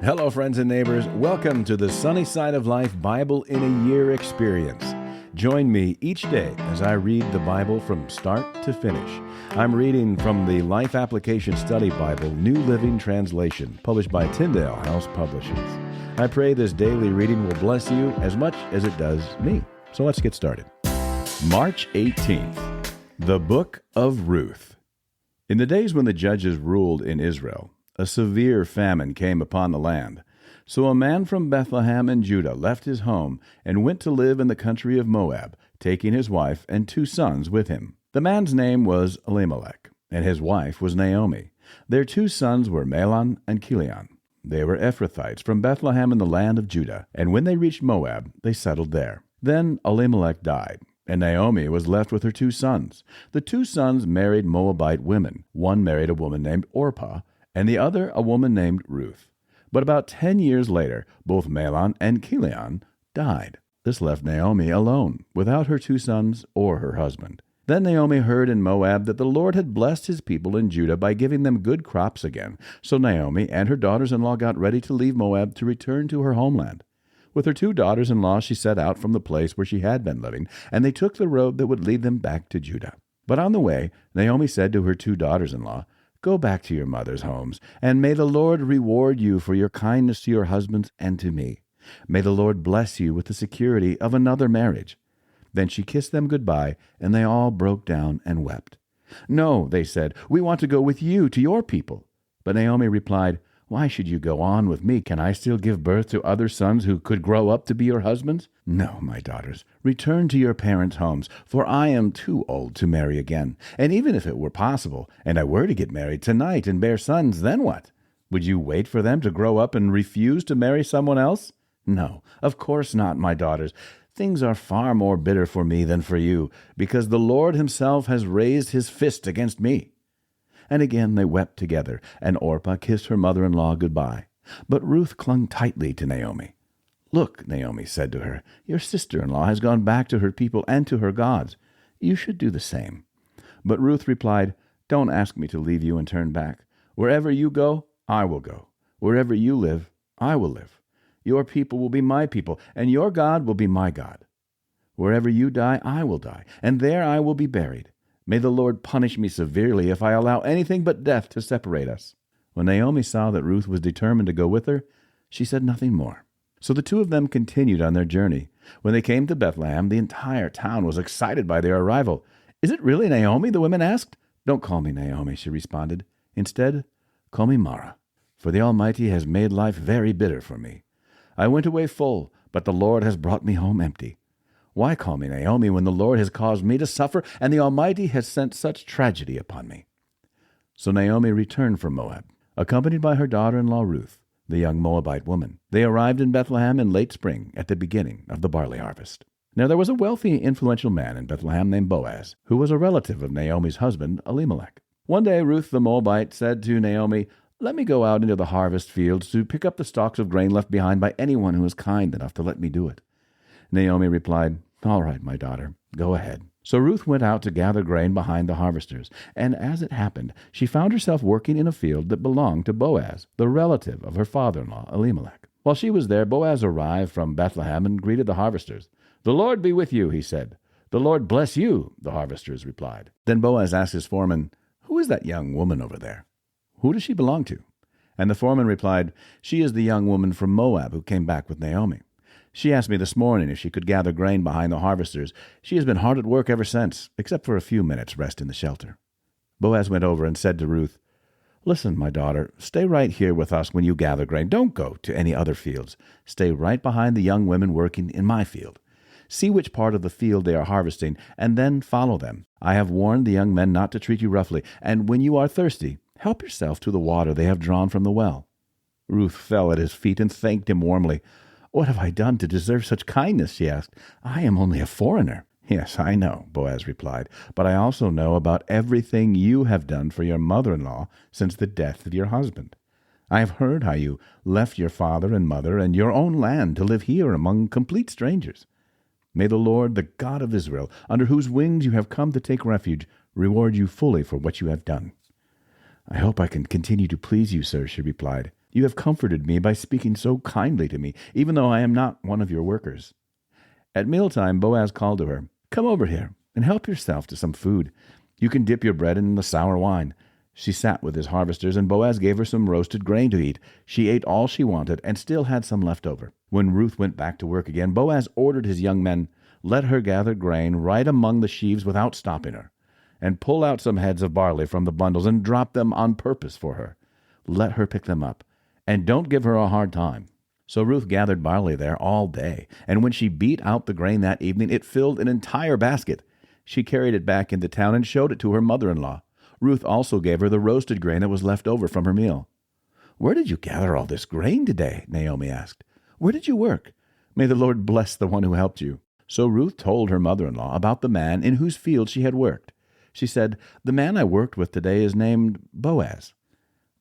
Hello, friends and neighbors. Welcome to the Sunny Side of Life Bible in a Year experience. Join me each day as I read the Bible from start to finish. I'm reading from the Life Application Study Bible, New Living Translation, published by Tyndale House Publishers. I pray this daily reading will bless you as much as it does me. So let's get started. March 18th, the Book of Ruth. In the days when the judges ruled in Israel, a severe famine came upon the land. So a man from Bethlehem in Judah left his home and went to live in the country of Moab, taking his wife and 2 sons with him. The man's name was Elimelech, and his wife was Naomi. Their 2 sons were Mahlon and Chilion. They were Ephrathites from Bethlehem in the land of Judah, and when they reached Moab, they settled there. Then Elimelech died, and Naomi was left with her 2 sons. The 2 sons married Moabite women. One married a woman named Orpah, and the other a woman named Ruth. But about 10 years later, both Mahlon and Chilion died. This left Naomi alone, without her 2 sons or her husband. Then Naomi heard in Moab that the Lord had blessed his people in Judah by giving them good crops again. So Naomi and her daughters-in-law got ready to leave Moab to return to her homeland. With her 2 daughters-in-law, she set out from the place where she had been living, and they took the road that would lead them back to Judah. But on the way, Naomi said to her 2 daughters-in-law, "Go back to your mother's homes, and may the Lord reward you for your kindness to your husbands and to me. May the Lord bless you with the security of another marriage." Then she kissed them goodbye, and they all broke down and wept. "No," they said, "we want to go with you to your people." But Naomi replied, "Why should you go on with me? Can I still give birth to other sons who could grow up to be your husbands? No, my daughters, return to your parents' homes, for I am too old to marry again. And even if it were possible, and I were to get married tonight and bear sons, then what? Would you wait for them to grow up and refuse to marry someone else? No, of course not, my daughters. Things are far more bitter for me than for you, because the Lord himself has raised his fist against me." And again they wept together, and Orpah kissed her mother-in-law goodbye. But Ruth clung tightly to Naomi. "Look," Naomi said to her, "your sister-in-law has gone back to her people and to her gods. You should do the same." But Ruth replied, "Don't ask me to leave you and turn back. Wherever you go, I will go. Wherever you live, I will live. Your people will be my people, and your God will be my God. Wherever you die, I will die, and there I will be buried. May the Lord punish me severely if I allow anything but death to separate us." When Naomi saw that Ruth was determined to go with her, she said nothing more. So the 2 of them continued on their journey. When they came to Bethlehem, the entire town was excited by their arrival. "Is it really Naomi?" the women asked. "Don't call me Naomi," she responded. "Instead, call me Mara, for the Almighty has made life very bitter for me. I went away full, but the Lord has brought me home empty. Why call me Naomi when the Lord has caused me to suffer, and the Almighty has sent such tragedy upon me?" So Naomi returned from Moab, accompanied by her daughter-in-law Ruth, the young Moabite woman. They arrived in Bethlehem in late spring, at the beginning of the barley harvest. Now there was a wealthy, influential man in Bethlehem named Boaz, who was a relative of Naomi's husband, Elimelech. One day Ruth the Moabite said to Naomi, "Let me go out into the harvest fields to pick up the stalks of grain left behind by anyone who is kind enough to let me do it." Naomi replied, "All right, my daughter, go ahead." So Ruth went out to gather grain behind the harvesters, and as it happened, she found herself working in a field that belonged to Boaz, the relative of her father-in-law, Elimelech. While she was there, Boaz arrived from Bethlehem and greeted the harvesters. "The Lord be with you," he said. "The Lord bless you," the harvesters replied. Then Boaz asked his foreman, "Who is that young woman over there? Who does she belong to?" And the foreman replied, "She is the young woman from Moab who came back with Naomi. She asked me this morning if she could gather grain behind the harvesters. She has been hard at work ever since, except for a few minutes' rest in the shelter." Boaz went over and said to Ruth, "Listen, my daughter, stay right here with us when you gather grain. Don't go to any other fields. Stay right behind the young women working in my field. See which part of the field they are harvesting, and then follow them. I have warned the young men not to treat you roughly, and when you are thirsty, help yourself to the water they have drawn from the well." Ruth fell at his feet and thanked him warmly. "What have I done to deserve such kindness?" she asked. "I am only a foreigner." "Yes, I know," Boaz replied, "but I also know about everything you have done for your mother-in-law since the death of your husband. I have heard how you left your father and mother and your own land to live here among complete strangers. May the Lord, the God of Israel, under whose wings you have come to take refuge, reward you fully for what you have done." "I hope I can continue to please you, sir," she replied. You have comforted me by speaking so kindly to me, even though I am not one of your workers." At mealtime, Boaz called to her, "Come over here and help yourself to some food. You can dip your bread in the sour wine." She sat with his harvesters, and Boaz gave her some roasted grain to eat. She ate all she wanted and still had some left over. When Ruth went back to work again, Boaz ordered his young men, "Let her gather grain right among the sheaves without stopping her, and pull out some heads of barley from the bundles and drop them on purpose for her. Let her pick them up, and don't give her a hard time." So Ruth gathered barley there all day, and when she beat out the grain that evening, it filled an entire basket. She carried it back into town and showed it to her mother-in-law. Ruth also gave her the roasted grain that was left over from her meal. "Where did you gather all this grain today?" Naomi asked. "Where did you work? May the Lord bless the one who helped you." So Ruth told her mother-in-law about the man in whose field she had worked. She said, "The man I worked with today is named Boaz."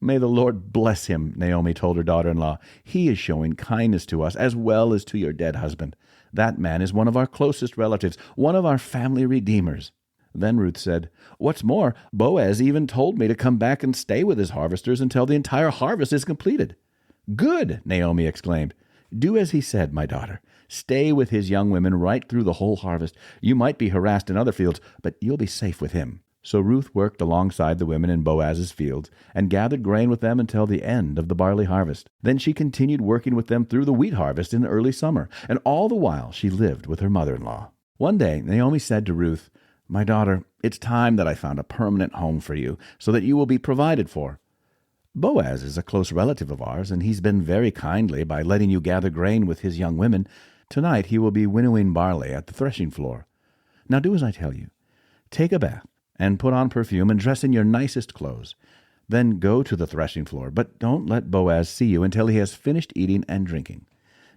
"May the Lord bless him," Naomi told her daughter-in-law. "He is showing kindness to us as well as to your dead husband. That man is one of our closest relatives, one of our family redeemers." Then Ruth said, "What's more, Boaz even told me to come back and stay with his harvesters until the entire harvest is completed." "Good," Naomi exclaimed. "Do as he said, my daughter. Stay with his young women right through the whole harvest. You might be harassed in other fields, but you'll be safe with him." So Ruth worked alongside the women in Boaz's fields and gathered grain with them until the end of the barley harvest. Then she continued working with them through the wheat harvest in the early summer, and all the while she lived with her mother-in-law. One day Naomi said to Ruth, "My daughter, it's time that I found a permanent home for you, so that you will be provided for. Boaz is a close relative of ours, and he's been very kindly by letting you gather grain with his young women. Tonight he will be winnowing barley at the threshing floor. Now do as I tell you. Take a bath, and put on perfume, and dress in your nicest clothes. Then go to the threshing floor, but don't let Boaz see you until he has finished eating and drinking.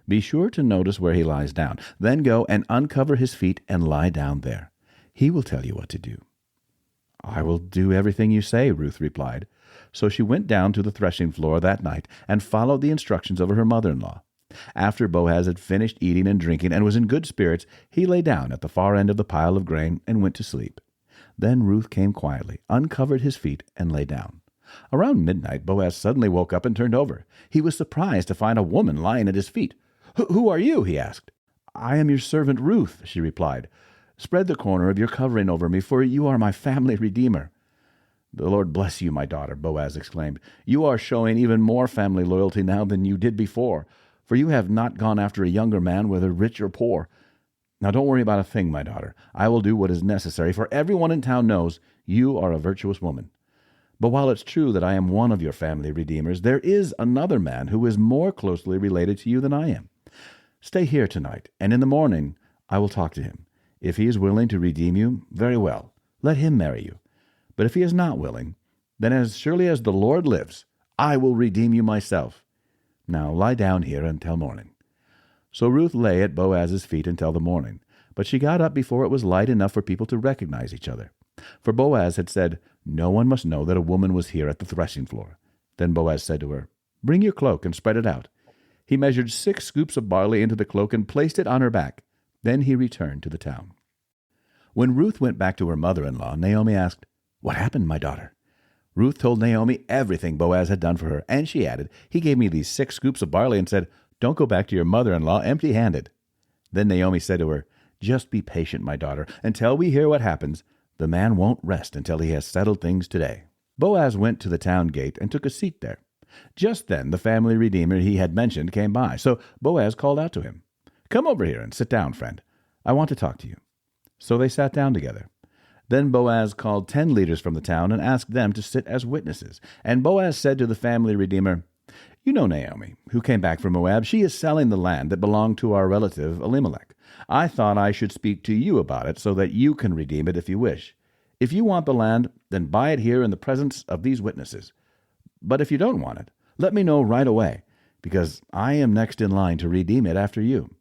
Be sure to notice where he lies down. Then go and uncover his feet and lie down there. He will tell you what to do." "I will do everything you say," Ruth replied. So she went down to the threshing floor that night and followed the instructions of her mother-in-law. After Boaz had finished eating and drinking and was in good spirits, he lay down at the far end of the pile of grain and went to sleep. Then Ruth came quietly, uncovered his feet, and lay down. Around midnight, Boaz suddenly woke up and turned over. He was surprised to find a woman lying at his feet. Who are you?" he asked. "I am your servant Ruth," she replied. "Spread the corner of your covering over me, for you are my family redeemer." "The Lord bless you, my daughter," Boaz exclaimed. "You are showing even more family loyalty now than you did before, for you have not gone after a younger man, whether rich or poor. Now don't worry about a thing, my daughter. I will do what is necessary, for everyone in town knows you are a virtuous woman. But while it's true that I am one of your family redeemers, there is another man who is more closely related to you than I am. Stay here tonight, and in the morning I will talk to him. If he is willing to redeem you, very well, let him marry you. But if he is not willing, then as surely as the Lord lives, I will redeem you myself. Now lie down here until morning." So Ruth lay at Boaz's feet until the morning, but she got up before it was light enough for people to recognize each other. For Boaz had said, "No one must know that a woman was here at the threshing floor." Then Boaz said to her, "Bring your cloak and spread it out." He measured 6 scoops of barley into the cloak and placed it on her back. Then he returned to the town. When Ruth went back to her mother-in-law, Naomi asked, "What happened, my daughter?" Ruth told Naomi everything Boaz had done for her, and she added, "He gave me these 6 scoops of barley and said, 'Don't go back to your mother-in-law empty-handed.'" Then Naomi said to her, "Just be patient, my daughter, until we hear what happens. The man won't rest until he has settled things today." Boaz went to the town gate and took a seat there. Just then the family redeemer he had mentioned came by, so Boaz called out to him, "Come over here and sit down, friend. I want to talk to you." So they sat down together. Then Boaz called 10 leaders from the town and asked them to sit as witnesses. And Boaz said to the family redeemer, "You know Naomi, who came back from Moab. She is selling the land that belonged to our relative Elimelech. I thought I should speak to you about it so that you can redeem it if you wish. If you want the land, then buy it here in the presence of these witnesses. But if you don't want it, let me know right away, because I am next in line to redeem it after you."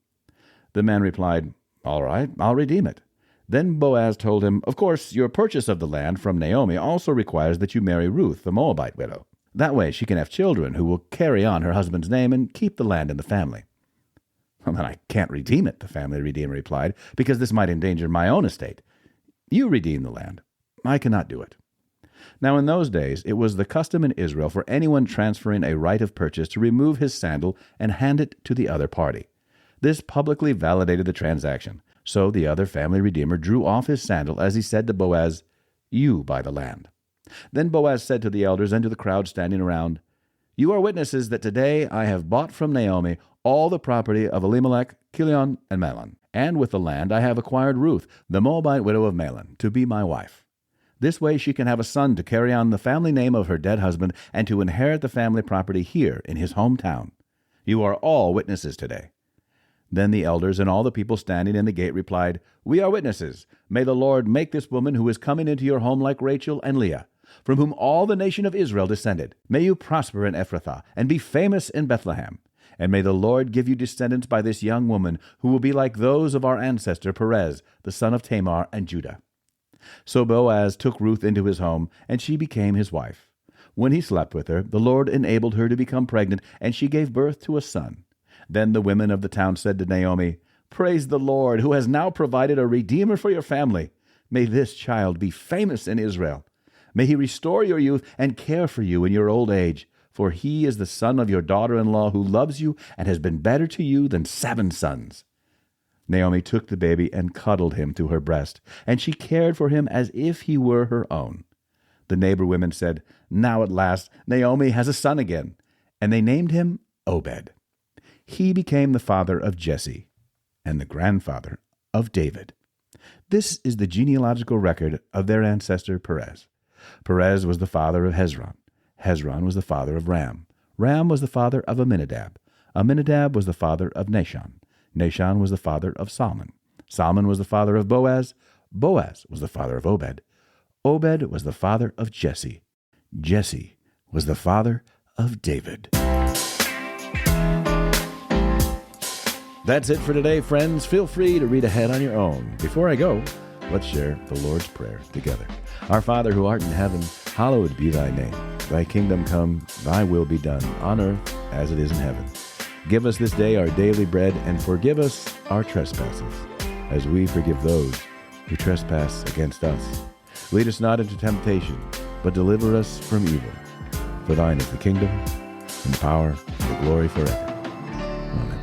The man replied, "All right, I'll redeem it." Then Boaz told him, "Of course, your purchase of the land from Naomi also requires that you marry Ruth, the Moabite widow. That way she can have children who will carry on her husband's name and keep the land in the family." "Well, then I can't redeem it," the family redeemer replied, "because this might endanger my own estate. You redeem the land. I cannot do it." Now in those days it was the custom in Israel for anyone transferring a right of purchase to remove his sandal and hand it to the other party. This publicly validated the transaction. So the other family redeemer drew off his sandal as he said to Boaz, "You buy the land." Then Boaz said to the elders and to the crowd standing around, "You are witnesses that today I have bought from Naomi all the property of Elimelech, Chilion, and Mahlon, and with the land I have acquired Ruth, the Moabite widow of Mahlon, to be my wife. This way she can have a son to carry on the family name of her dead husband and to inherit the family property here in his hometown. You are all witnesses today." Then the elders and all the people standing in the gate replied, "We are witnesses. May the Lord make this woman who is coming into your home like Rachel and Leah, from whom all the nation of Israel descended. May you prosper in Ephrathah and be famous in Bethlehem. And may the Lord give you descendants by this young woman, who will be like those of our ancestor Perez, the son of Tamar and Judah." So Boaz took Ruth into his home, and she became his wife. When he slept with her, the Lord enabled her to become pregnant, and she gave birth to a son. Then the women of the town said to Naomi, "Praise the Lord, who has now provided a redeemer for your family. May this child be famous in Israel. May he restore your youth and care for you in your old age, for he is the son of your daughter-in-law who loves you and has been better to you than 7 sons." Naomi took the baby and cuddled him to her breast, and she cared for him as if he were her own. The neighbor women said, "Now at last Naomi has a son again," and they named him Obed. He became the father of Jesse and the grandfather of David. This is the genealogical record of their ancestor Perez. Perez was the father of Hezron. Hezron was the father of Ram. Ram was the father of Amminadab. Amminadab was the father of Nahshon. Nahshon was the father of Salmon. Salmon was the father of Boaz. Boaz was the father of Obed. Obed was the father of Jesse. Jesse was the father of David. That's it for today, friends. Feel free to read ahead on your own. Before I go, let's share the Lord's Prayer together. Our Father who art in heaven, hallowed be thy name. Thy kingdom come, thy will be done, on earth as it is in heaven. Give us this day our daily bread, and forgive us our trespasses, as we forgive those who trespass against us. Lead us not into temptation, but deliver us from evil. For thine is the kingdom, and the power, and the glory forever. Amen.